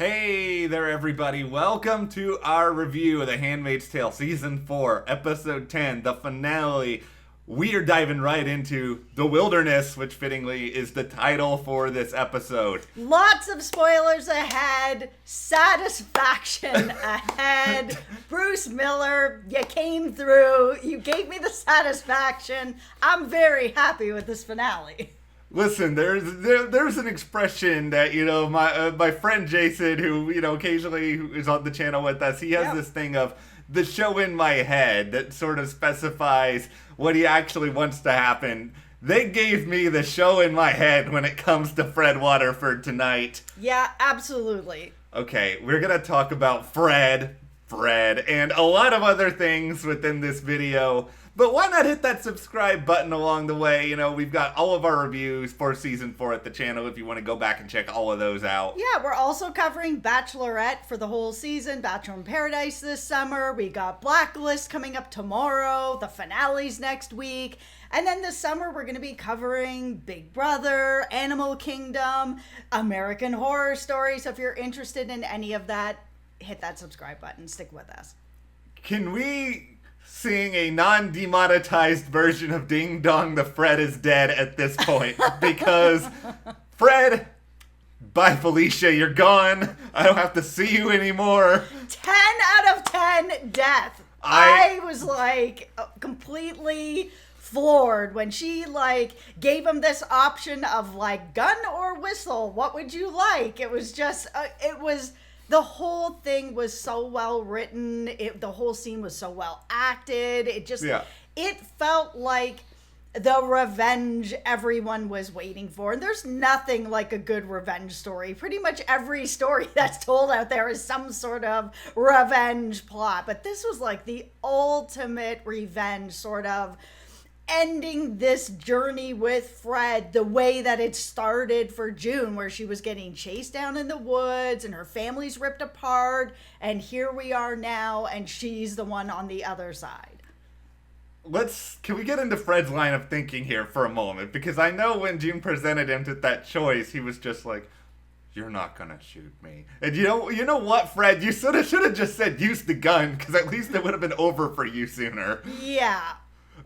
Hey there, everybody. Welcome to our review of The Handmaid's Tale Season 4, Episode 10, the finale. We are diving right into the wilderness, which fittingly is the title for this episode. Lots of spoilers ahead, satisfaction ahead. Bruce Miller, you came through, you gave me the satisfaction. I'm very happy with this finale. Listen, there's an expression that, my friend Jason, who, occasionally is on the channel with us, he has this thing of the show in my head that sort of specifies what he actually wants to happen. They gave me the show in my head when it comes to Fred Waterford tonight. Yeah, absolutely. Okay, we're going to talk about Fred, and a lot of other things within this video. But why not hit that subscribe button along the way? We've got all of our reviews for Season 4 at the channel if you want to go back and check all of those out. Yeah, we're also covering Bachelorette for the whole season, Bachelor in Paradise this summer. We got Blacklist coming up tomorrow, the finale's next week. And then this summer, we're going to be covering Big Brother, Animal Kingdom, American Horror Story. So if you're interested in any of that, hit that subscribe button. Stick with us. Can we sing a non-demonetized version of Ding Dong the Fred Is Dead at this point? Because Fred, bye Felicia, you're gone. I don't have to see you anymore. 10 out of 10 death. I was completely floored when she gave him this option of gun or whistle. What would you like? It was just, the whole thing was so well written. The whole scene was so well acted. It felt like the revenge everyone was waiting for. And there's nothing like a good revenge story. Pretty much every story that's told out there is some sort of revenge plot. But this was the ultimate revenge sort of ending this journey with Fred the way that it started for June, where she was getting chased down in the woods and her family's ripped apart, and here we are now and she's the one on the other side. Can we get into Fred's line of thinking here for a moment? Because I know when June presented him to that choice, he was just like, you're not gonna shoot me. And you know what, Fred? You should have just said use the gun, because at least it would have been over for you sooner. Yeah.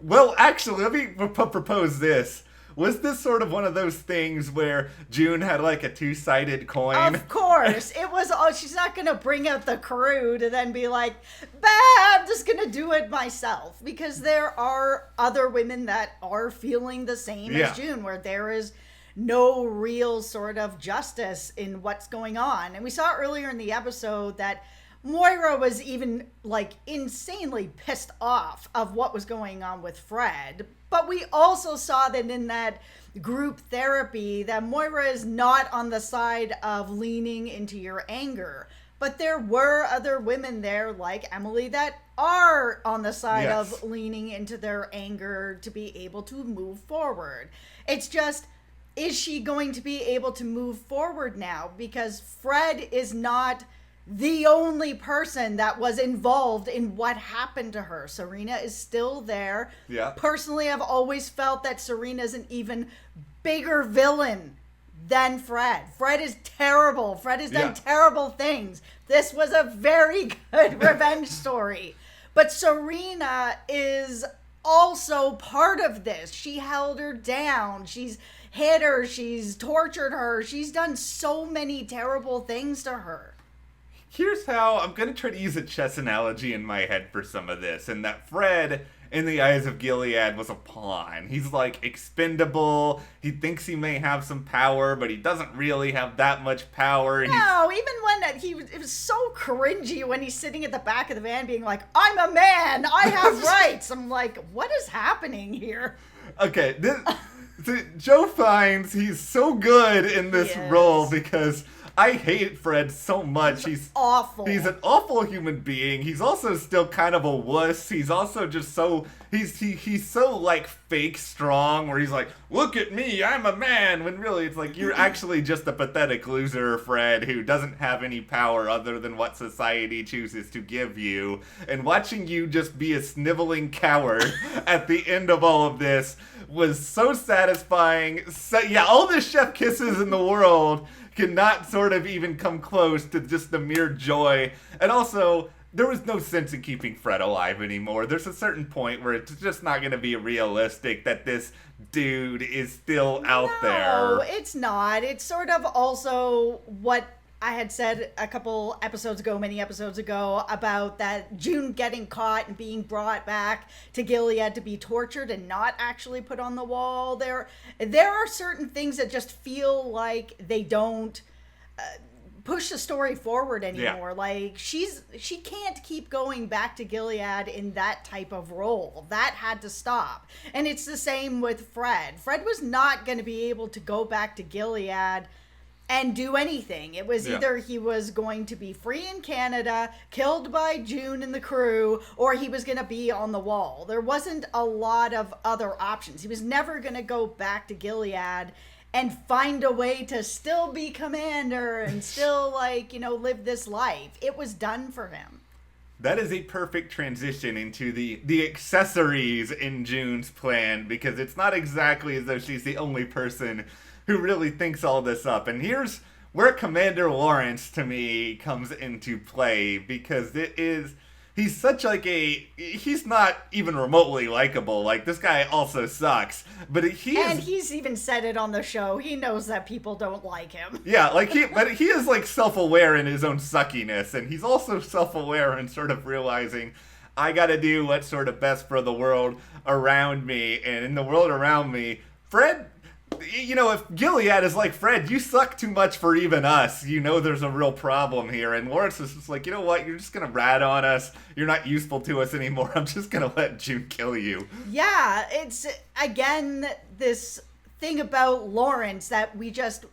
Well, actually, let me propose this. Was this sort of one of those things where June had a two-sided coin? Of course. It was, she's not going to bring out the crew to then be like, bah, I'm just going to do it myself. Because there are other women that are feeling the same as June, where there is no real sort of justice in what's going on. And we saw earlier in the episode that Moira was even insanely pissed off of what was going on with Fred. But we also saw that in that group therapy that Moira is not on the side of leaning into your anger. But there were other women there like Emily that are on the side of leaning into their anger to be able to move forward. It's just, is she going to be able to move forward now? Because Fred is not the only person that was involved in what happened to her. Serena is still there. Yeah. Personally, I've always felt that Serena's an even bigger villain than Fred. Fred is terrible. Fred has done terrible things. This was a very good revenge story. But Serena is also part of this. She held her down. She's hit her. She's tortured her. She's done so many terrible things to her. Here's how I'm going to try to use a chess analogy in my head for some of this, and that Fred, in the eyes of Gilead, was a pawn. He's expendable. He thinks he may have some power, but he doesn't really have that much power. No, even when it was so cringy when he's sitting at the back of the van being like, I'm a man, I have rights. I'm like, what is happening here? Okay, Joe finds he's so good in this role because I hate Fred so much. He's awful. He's an awful human being. He's also still kind of a wuss. He's also just so he's so fake strong, where he's like, look at me, I'm a man, when really it's you're actually just a pathetic loser, Fred, who doesn't have any power other than what society chooses to give you. And watching you just be a sniveling coward at the end of all of this was so satisfying. So yeah, all the chef kisses in the world cannot sort of even come close to just the mere joy. And also, there was no sense in keeping Fred alive anymore. There's a certain point where it's just not going to be realistic that this dude is still out there. No, it's not. It's sort of also what I had said a couple episodes ago, many episodes ago, about that June getting caught and being brought back to Gilead to be tortured and not actually put on the wall. There are certain things that just feel like they don't push the story forward anymore. Yeah. Like she can't keep going back to Gilead in that type of role. That had to stop. And it's the same with Fred. Fred was not going to be able to go back to Gilead and do anything. It was either he was going to be free in Canada, killed by June and the crew, or he was going to be on the wall. There wasn't a lot of other options. He was never going to go back to Gilead and find a way to still be commander and still, live this life. It was done for him. That is a perfect transition into the accessories in June's plan, because it's not exactly as though she's the only person who really thinks all this up. And here's where Commander Lawrence, to me, comes into play, because he's such he's not even remotely likable. Like, this guy also sucks, but he's even said it on the show. He knows that people don't like him. Yeah, but he is self-aware in his own suckiness, and he's also self-aware in sort of realizing, I gotta do what's sort of best for the world around me, and in the world around me, Fred, if Gilead is like, Fred, you suck too much for even us. There's a real problem here. And Lawrence is just like, you know what? You're just going to rat on us. You're not useful to us anymore. I'm just going to let June kill you. Yeah, it's, again, this thing about Lawrence that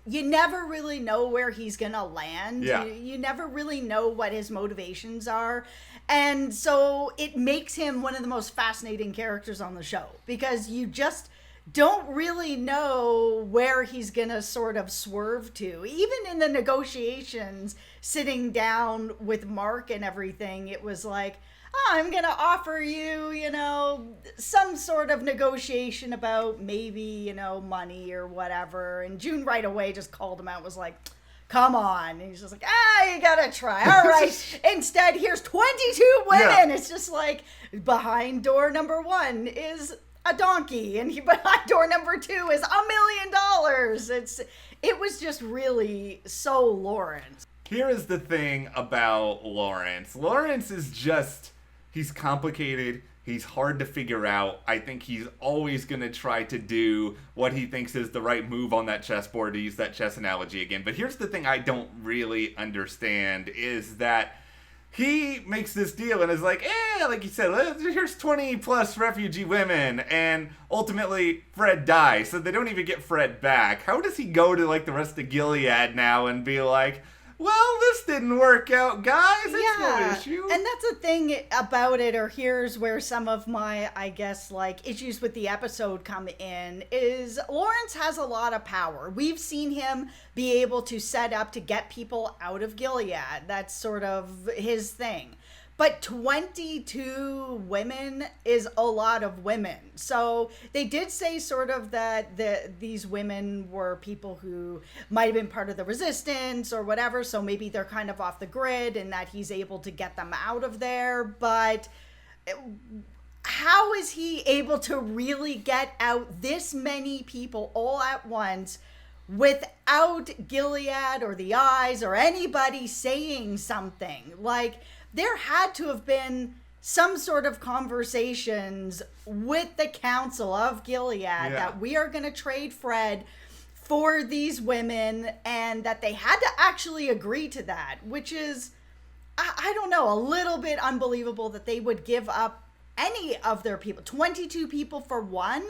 you never really know where he's going to land. Yeah. You never really know what his motivations are. And so it makes him one of the most fascinating characters on the show, because you just don't really know where he's gonna sort of swerve to. Even in the negotiations, sitting down with Mark and everything, it was like, I'm gonna offer you, some sort of negotiation about maybe, money or whatever. And June right away just called him out, was like, come on. And he's just like, you gotta try. All right. Instead, here's 22 women. Yeah. It's just like, behind door number 1 is a donkey, and behind door number 2 is $1 million. It was just really so Lawrence. Here is the thing about Lawrence. Lawrence is he's complicated. He's hard to figure out. I think he's always going to try to do what he thinks is the right move on that chessboard, to use that chess analogy again. But here's the thing I don't really understand, is that he makes this deal and is like, like you said, here's 20 plus refugee women, and ultimately Fred dies, so they don't even get Fred back. How does he go to the rest of Gilead now and be like, well, this didn't work out, guys. It's no issue. And that's the thing about it, or here's where some of my, I guess, issues with the episode come in, is Lawrence has a lot of power. We've seen him be able to set up to get people out of Gilead. That's sort of his thing. But 22 women is a lot of women. So they did say sort of that these women were people who might have been part of the resistance or whatever. So maybe they're kind of off the grid, and that he's able to get them out of there. But how is he able to really get out this many people all at once without Gilead or the Eyes or anybody saying something? There had to have been some sort of conversations with the council of Gilead that we are going to trade Fred for these women, and that they had to actually agree to that, which is, I don't know, a little bit unbelievable that they would give up any of their people. 22 people for one?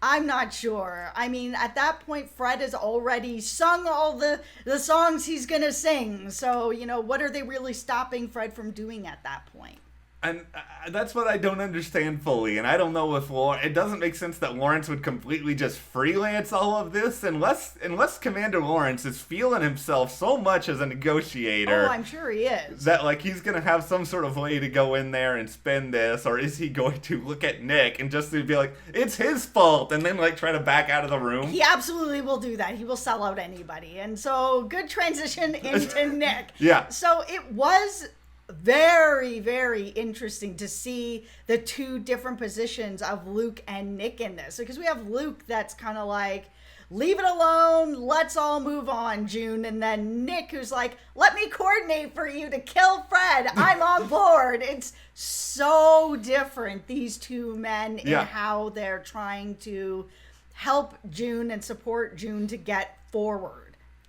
I'm not sure. I mean, at that point, Fred has already sung all the songs he's going to sing. So, what are they really stopping Fred from doing at that point? And that's what I don't understand fully. And I don't know if it doesn't make sense that Lawrence would completely just freelance all of this unless Commander Lawrence is feeling himself so much as a negotiator. Oh, I'm sure he is. That, like, he's going to have some sort of way to go in there and spend this. Or is he going to look at Nick and just be like, it's his fault, and then, like, try to back out of the room? He absolutely will do that. He will sell out anybody. And so, good transition into Nick. Yeah. So, it was very, very interesting to see the two different positions of Luke and Nick in this, because we have Luke that's kind of like, leave it alone, let's all move on, June, and then Nick who's like, let me coordinate for you to kill Fred, I'm on board. It's so different, these two men, in how they're trying to help June and support June to get forward.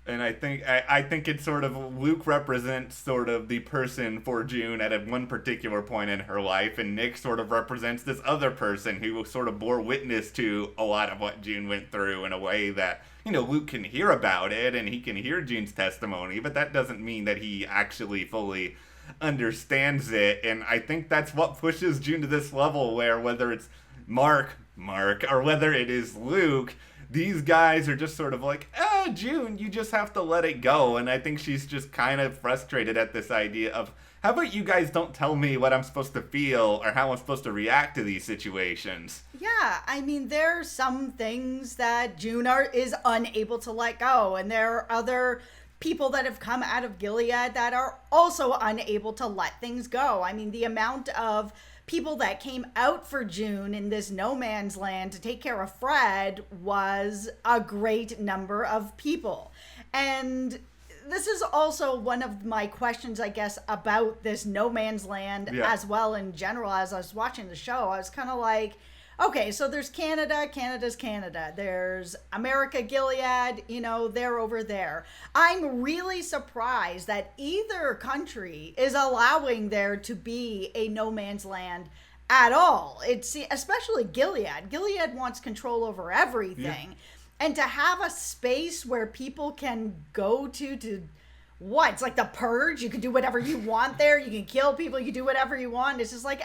And I think it's sort of, Luke represents sort of the person for June at one particular point in her life, and Nick sort of represents this other person who sort of bore witness to a lot of what June went through in a way that, you know, Luke can hear about it and he can hear June's testimony, but that doesn't mean that he actually fully understands it. And I think that's what pushes June to this level where, whether it's Mark, or whether it is Luke, these guys are just sort of like, June, you just have to let it go. And I think she's just kind of frustrated at this idea of, how about you guys don't tell me what I'm supposed to feel or how I'm supposed to react to these situations? Yeah, I mean, there are some things that June is unable to let go. And there are other people that have come out of Gilead that are also unable to let things go. I mean, the amount of people that came out for June in this no man's land to take care of Fred was a great number of people. And this is also one of my questions, I guess, about this no man's land as well in general. As I was watching the show, I was kind of like, okay, so there's Canada, Canada's Canada. There's America, Gilead, you know, they're over there. I'm really surprised that either country is allowing there to be a no man's land at all. It's especially Gilead. Gilead wants control over everything. Yeah. And to have a space where people can go to what? It's like the Purge. You can do whatever you want there. You can kill people. You can do whatever you want. It's just like,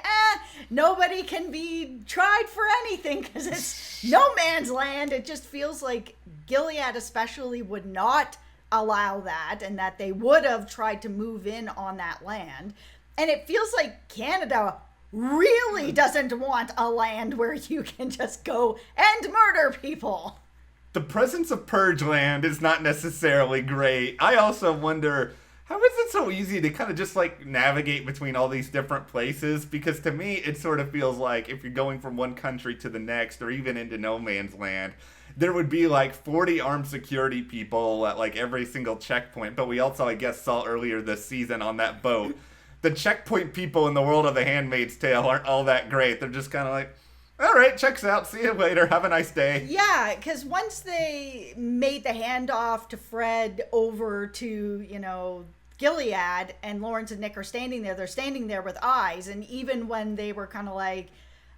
nobody can be tried for anything because it's no man's land. It just feels like Gilead especially would not allow that, and that they would have tried to move in on that land. And it feels like Canada really doesn't want a land where you can just go and murder people. The presence of Purge land is not necessarily great. I also wonder, how is it so easy to kind of just like navigate between all these different places? Because to me, it sort of feels like if you're going from one country to the next, or even into no man's land, there would be like 40 armed security people at like every single checkpoint. But we also, I guess, saw earlier this season on that boat, the checkpoint people in the world of The Handmaid's Tale aren't all that great. They're just kind of like, all right, checks out. See you later. Have a nice day. Yeah, because once they made the handoff to Fred over to, you know, Gilead, and Lawrence and Nick are standing there, they're standing there with eyes. And even when they were kind of like,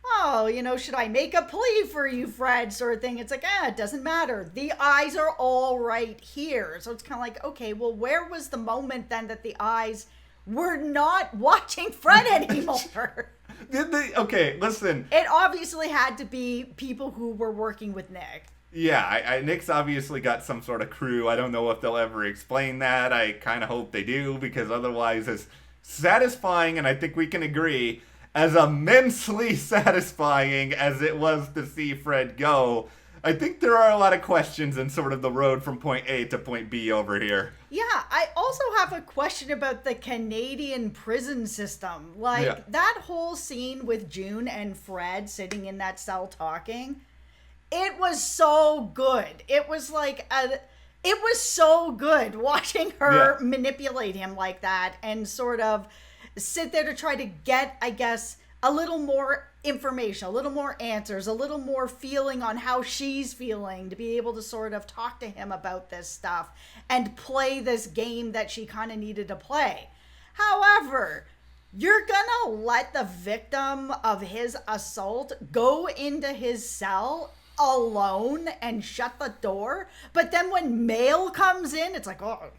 oh, you know, should I make a plea for you, Fred, sort of thing, it's like, it doesn't matter. The eyes are all right here. So it's kind of like, okay, well, where was the moment then that the eyes were not watching Fred anymore? Did they? Okay, listen. It obviously had to be people who were working with Nick. Yeah, Nick's obviously got some sort of crew. I don't know if they'll ever explain that. I kind of hope they do, because otherwise, as satisfying, and I think we can agree, as immensely satisfying as it was to see Fred go, I think there are a lot of questions in sort of the road from point A to point B over here. Yeah, I also have a question about the Canadian prison system. Like, that whole scene with June and Fred sitting in that cell talking, it was so good. It was like, it was so good watching her manipulate him like that and sort of sit there to try to get, I guess, a little more information, a little more answers, a little more feeling on how she's feeling, to be able to sort of talk to him about this stuff and play this game that she kind of needed to play. However, you're gonna let the victim of his assault go into his cell alone and shut the door, but then when mail comes in, it's like, oh,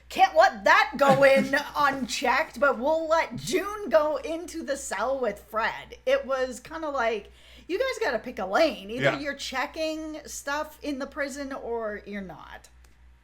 can't let that go in unchecked, but we'll let June go into the cell with Fred. It was kind of like, you guys got to pick a lane. Either you're checking stuff in the prison or you're not.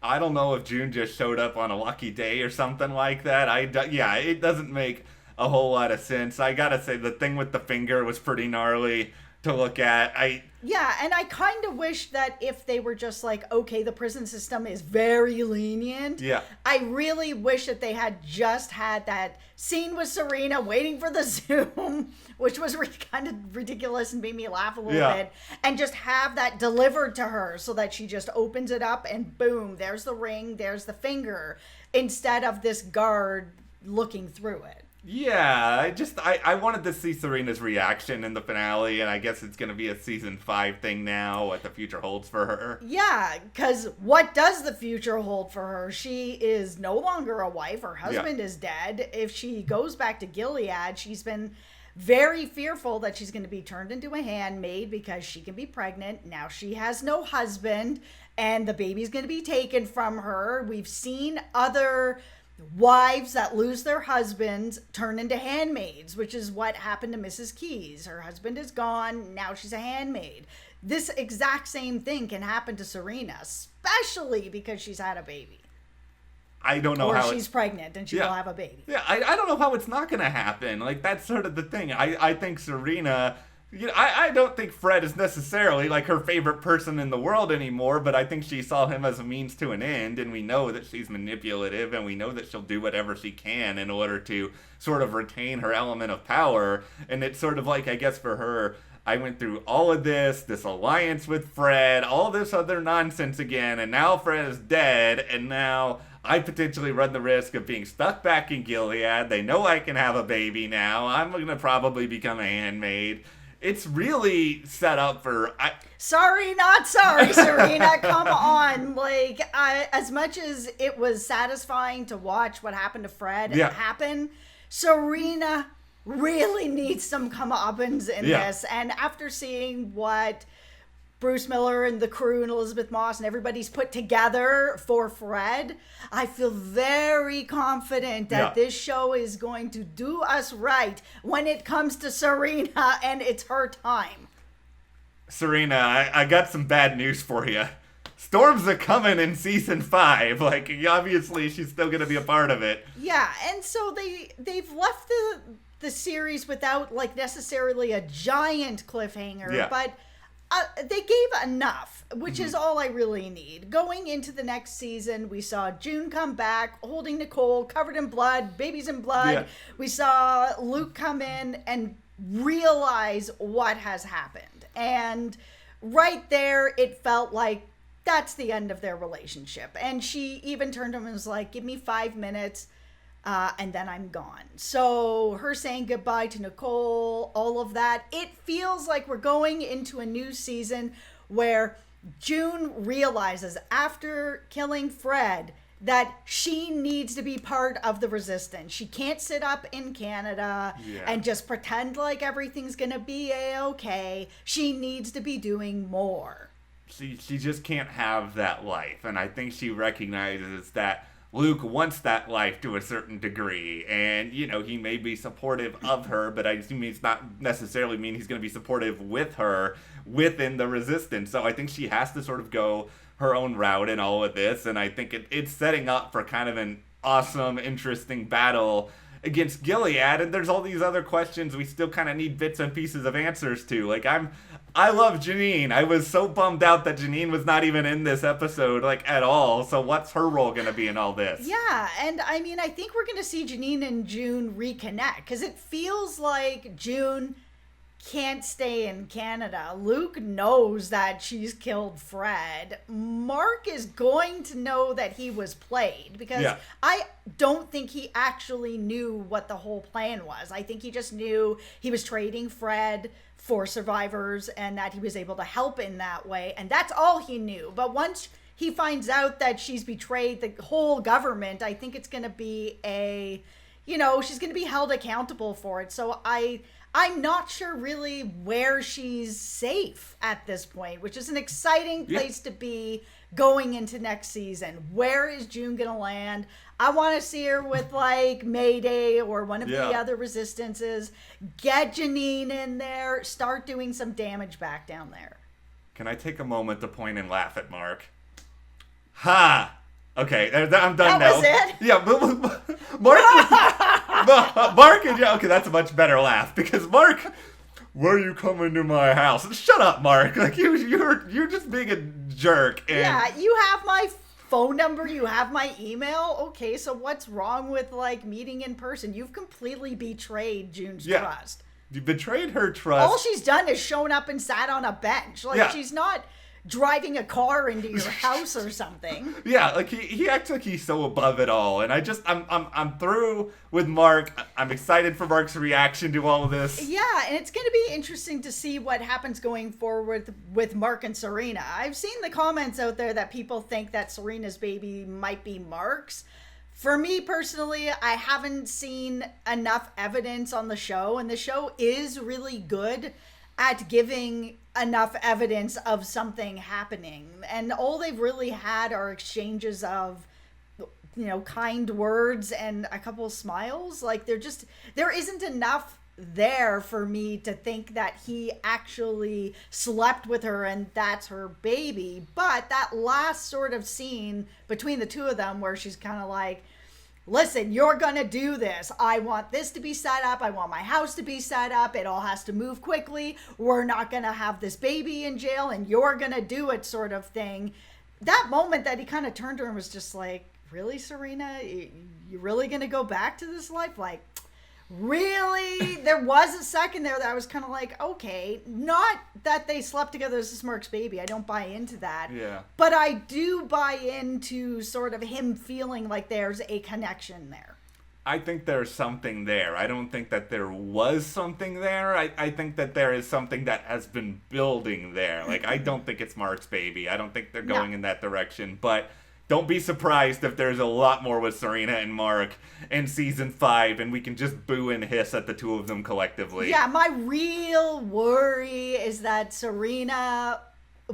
I don't know if June just showed up on a lucky day or something like that. It doesn't make a whole lot of sense. I gotta say, the thing with the finger was pretty gnarly to look at. Yeah, and I kind of wish that if they were just like, okay, the prison system is very lenient. Yeah. I really wish that they had just had that scene with Serena waiting for the Zoom, which was kind of ridiculous and made me laugh a little bit, and just have that delivered to her so that she just opens it up and boom, there's the ring, there's the finger, instead of this guard looking through it. Yeah, I wanted to see Serena's reaction in the finale, and I guess it's going to be a season 5 thing now, what the future holds for her. Yeah, because what does the future hold for her? She is no longer a wife. Her husband is dead. If she goes back to Gilead, she's been very fearful that she's going to be turned into a handmaid because she can be pregnant. Now she has no husband, and the baby's going to be taken from her. We've seen other wives that lose their husbands turn into handmaids, which is what happened to Mrs. Keys. Her husband is gone, now she's a handmaid. This exact same thing can happen to Serena, especially because she's had a baby. I don't know how she's pregnant and she will have a baby. Yeah, I don't know how it's not going to happen. Like, that's sort of the thing. I think Serena... I don't think Fred is necessarily like her favorite person in the world anymore, but I think she saw him as a means to an end, and we know that she's manipulative, and we know that she'll do whatever she can in order to sort of retain her element of power. And it's sort of like, I guess for her, I went through all of this alliance with Fred, all this other nonsense again, and now Fred is dead, and now I potentially run the risk of being stuck back in Gilead. They know I can have a baby now. I'm going to probably become a handmaid. It's really set up for... Sorry, not sorry, Serena. Come on. Like, as much as it was satisfying to watch what happened to Fred happen, Serena really needs some comeuppance in this. And after seeing what Bruce Miller and the crew and Elizabeth Moss and everybody's put together for Fred, I feel very confident that this show is going to do us right when it comes to Serena and it's her time. Serena, I got some bad news for you. Storm's a coming in season 5. Like, obviously she's still going to be a part of it. Yeah, and so they've left the series without like necessarily a giant cliffhanger, but they gave enough, which is all I really need. Going into the next season, we saw June come back, holding Nicole, covered in blood, babies in blood. Yeah. We saw Luke come in and realize what has happened. And right there, it felt like that's the end of their relationship. And she even turned to him and was like, give me 5 minutes. And then I'm gone. So her saying goodbye to Nicole, all of that, it feels like we're going into a new season where June realizes after killing Fred that she needs to be part of the resistance. She can't sit up in Canada and just pretend like everything's going to be a-okay. She needs to be doing more. She just can't have that life. And I think she recognizes that Luke wants that life to a certain degree, and, you know, he may be supportive of her, but I assume it's not necessarily mean he's going to be supportive with her within the resistance. So I think she has to sort of go her own route in all of this, and I think it's setting up for kind of an awesome, interesting battle against Gilead, and there's all these other questions we still kind of need bits and pieces of answers to. Like, I love Janine. I was so bummed out that Janine was not even in this episode, like, at all. So what's her role going to be in all this? Yeah, and I mean, I think we're going to see Janine and June reconnect, because it feels like June can't stay in Canada. Luke knows that she's killed Fred. Mark is going to know that he was played, because I don't think he actually knew what the whole plan was. I think he just knew he was trading Fred for survivors and that he was able to help in that way, and that's all he knew. But once he finds out that she's betrayed the whole government, I think it's going to be she's going to be held accountable for it. So I'm not sure really where she's safe at this point, which is an exciting place to be going into next season. Where is June gonna land? I want to see her with like Mayday or one of the other resistances. Get Janine in there. Start doing some damage back down there. Can I take a moment to point and laugh at Mark? Ha! Okay, I'm done now. That was it? Yeah, Mark and okay, that's a much better laugh because Mark, where are you coming to my house? Shut up, Mark. Like you're just being a jerk. And yeah, you have my phone number, you have my email. Okay, so what's wrong with like meeting in person? You've completely betrayed June's trust. You betrayed her trust. All she's done is shown up and sat on a bench. Like she's not driving a car into your house or something. Yeah, like he acts like he's so above it all, and I'm through with Mark. I'm excited for Mark's reaction to all of this. Yeah, and it's going to be interesting to see what happens going forward with Mark and Serena. I've seen the comments out there that people think that Serena's baby might be Mark's. For me personally, I haven't seen enough evidence on the show, and the show is really good at giving enough evidence of something happening, and all they've really had are exchanges of kind words and a couple of smiles. Like there isn't enough there for me to think that he actually slept with her and that's her baby. But that last sort of scene between the two of them where she's kind of like, listen, you're gonna do this. I want this to be set up. I want my house to be set up. It all has to move quickly. We're not gonna have this baby in jail and you're gonna do it, sort of thing. That moment that he kind of turned to her and was just like, really, Serena? You really gonna go back to this life? Like, really? There was a second there that I was kind of like, okay, not that they slept together, this is Mark's baby. I don't buy into that. Yeah. But I do buy into sort of him feeling like there's a connection there. I think there's something there. I don't think that there was something there. I think that there is something that has been building there. Like, I don't think it's Mark's baby. I don't think they're going in that direction. But don't be surprised if there's a lot more with Serena and Mark in season 5, and we can just boo and hiss at the two of them collectively. Yeah, my real worry is that Serena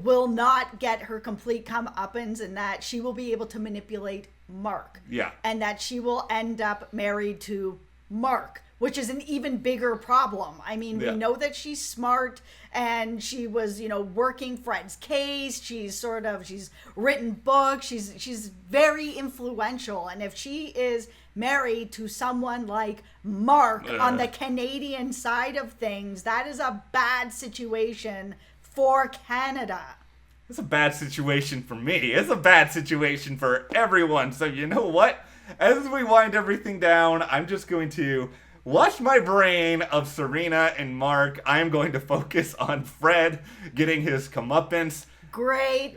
will not get her complete comeuppance and that she will be able to manipulate Mark. Yeah. And that she will end up married to Mark, which is an even bigger problem. I mean, we know that she's smart and she was, working Fred's case. She's written books. She's very influential. And if she is married to someone like Mark on the Canadian side of things, that is a bad situation for Canada. It's a bad situation for me. It's a bad situation for everyone. So you know what? As we wind everything down, I'm just going to wash my brain of Serena and Mark. I am going to focus on Fred getting his comeuppance. Great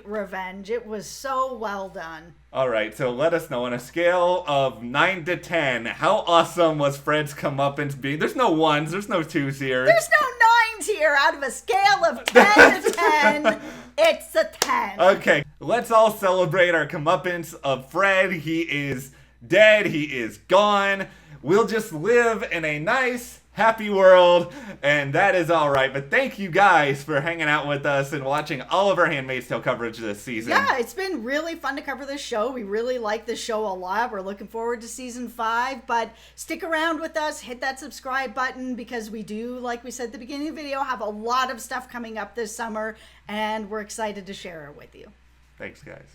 revenge. It was so well done. All right, so let us know on a scale of 9 to 10, how awesome was Fred's comeuppance being? There's no 1s, there's no 2s here. There's no 9s here. Out of a scale of 10 to 10, it's a 10. Okay, let's all celebrate our comeuppance of Fred. He is dead. He is gone. We'll just live in a nice, happy world, and that is all right. But thank you guys for hanging out with us and watching all of our Handmaid's Tale coverage this season. Yeah, it's been really fun to cover this show. We really like this show a lot. We're looking forward to season 5, but stick around with us. Hit that subscribe button because we do, like we said at the beginning of the video, have a lot of stuff coming up this summer, and we're excited to share it with you. Thanks, guys.